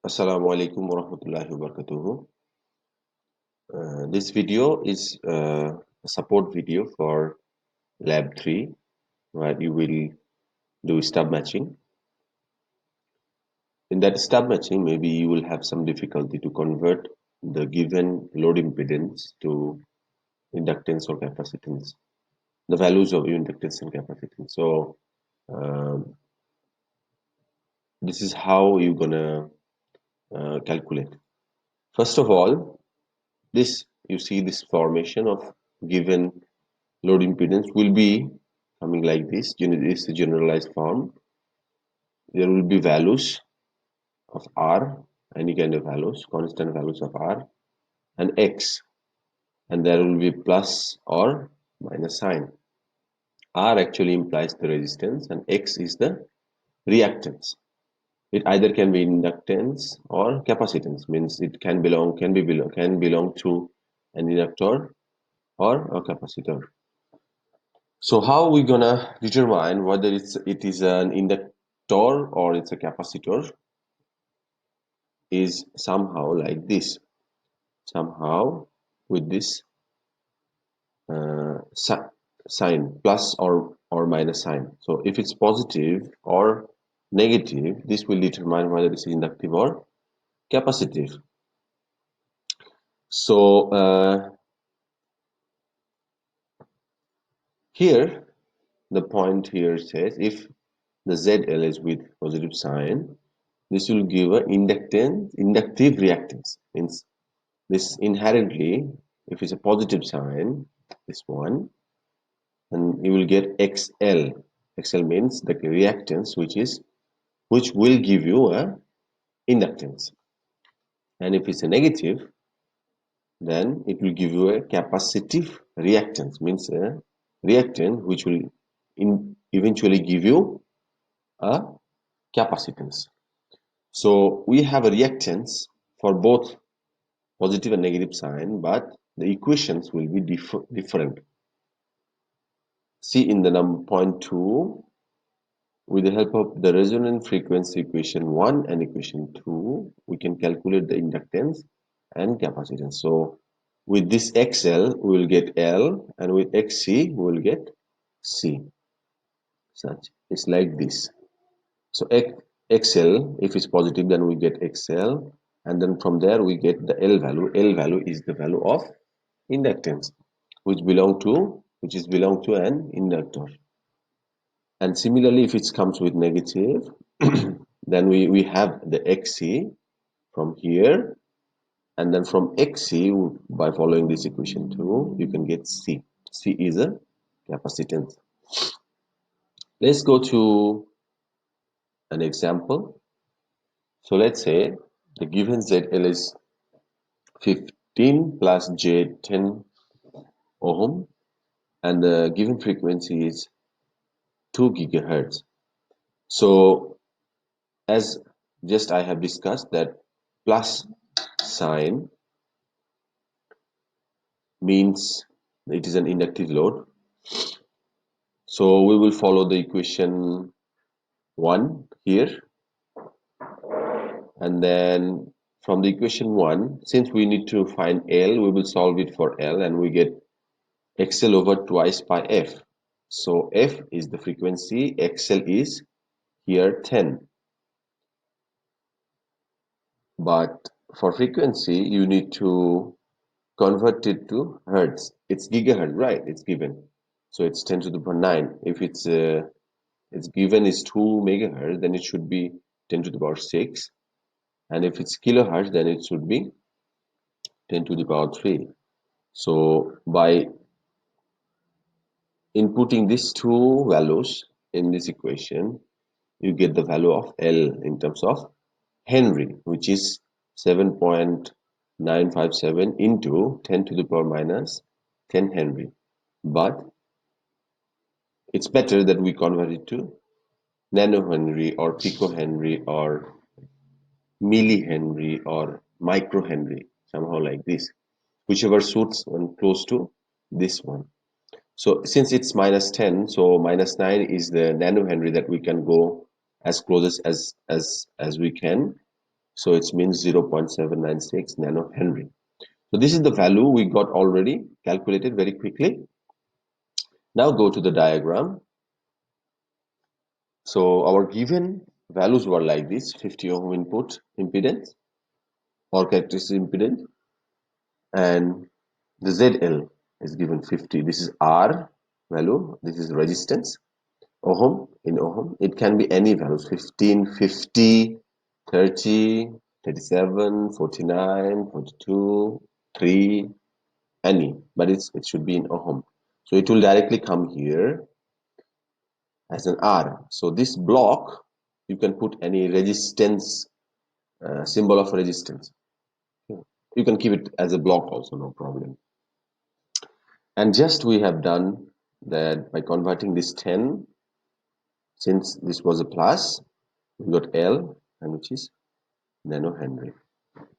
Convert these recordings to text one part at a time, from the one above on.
Assalamu alaikum warahmatullahi wabarakatuh. This video is a support video for Lab 3, where you will do stub matching. In that stub matching, maybe you will have some difficulty to convert the given load impedance to inductance or capacitance, the values of inductance and capacitance. So um, this is how you're gonna calculate. First of all, this you see this formation of given load impedance will be coming like this. This is the generalized form. There will be values of R, any kind of values, constant values of R, and X, and there will be plus or minus sign. R actually implies the resistance, and X is the reactance. It either can be inductance or capacitance, means it can belong to an inductor or a capacitor. So how are we gonna determine whether it is an inductor or it's a capacitor is somehow like this, somehow with this uh, sign plus or minus sign. So if it's positive or negative, this will determine whether it's inductive or capacitive. So here the point here says if the ZL is with positive sign, this will give a inductive reactance. Means this inherently, if it's a positive sign, this one, and you will get XL. XL means the reactance, which will give you a inductance. And if it's a negative, then it will give you a capacitive reactance, means a reactant which will eventually give you a capacitance. So we have a reactance for both positive and negative sign, but the equations will be different. See in the number point 2, with the help of the resonant frequency equation 1 and equation 2, we can calculate the inductance and capacitance. So with this XL, we will get L, and with XC, we will get C. Such it's like this. So XL, if it's positive, then we get XL, and then from there we get the L value. L value is the value of inductance, which is belong to an inductor. And similarly, if it comes with negative, then we have the XC from here, and then from XC, by following this equation 2, you can get C. C is a capacitance. Let's go to an example. So let's say the given ZL is 15 plus J 10 ohm, and the given frequency is 2 gigahertz. So as just I have discussed, that plus sign means it is an inductive load. So we will follow the equation 1 here, and then from the equation 1, since we need to find L, we will solve it for L, and we get XL over twice pi F. So F is the frequency, XL is here 10. But for frequency, you need to convert it to hertz. It's gigahertz, right? It's given. So it's 10 to the power 9. If it's given is 2 megahertz, then it should be 10 to the power 6. And if it's kilohertz, then it should be 10 to the power 3. So by inputting these two values in this equation, you get the value of L in terms of Henry, which is 7.957 into 10 to the power minus 10 Henry. But it's better that we convert it to nanohenry or picohenry or millihenry or microhenry, somehow like this, whichever suits one close to this one. So since it's minus 10, so minus 9 is the nanohenry that we can go as close as we can. So it means 0.796 nanohenry. So this is the value we got already calculated very quickly. Now go to the diagram. So our given values were like this: 50 ohm input impedance or characteristic impedance, and the ZL is given 50. This is R value, this is resistance, ohm in ohm. It can be any values: 15, 50, 30, 37, 49, 42, 3, any, but it should be in ohm. So it will directly come here as an R. So this block, you can put any resistance, symbol of resistance. You can keep it as a block also, no problem. And just we have done that by converting this 10, since this was a plus, we got L, and which is nanohenry.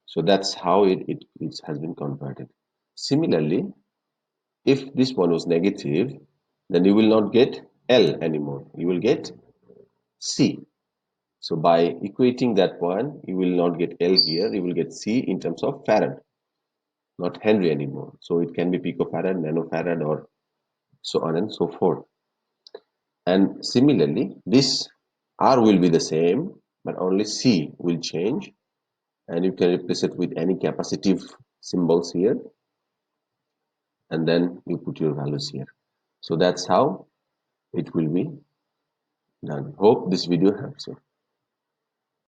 So that's how it has been converted. Similarly, if this one was negative, then you will not get L anymore. You will get C. So by equating that one, you will not get L here. You will get C in terms of farad, not Henry anymore. So it can be picofarad, nanofarad, or so on and so forth. And similarly, this R will be the same, but only C will change. And you can replace it with any capacitive symbols here. And then you put your values here. So that's how it will be done. Hope this video helps you.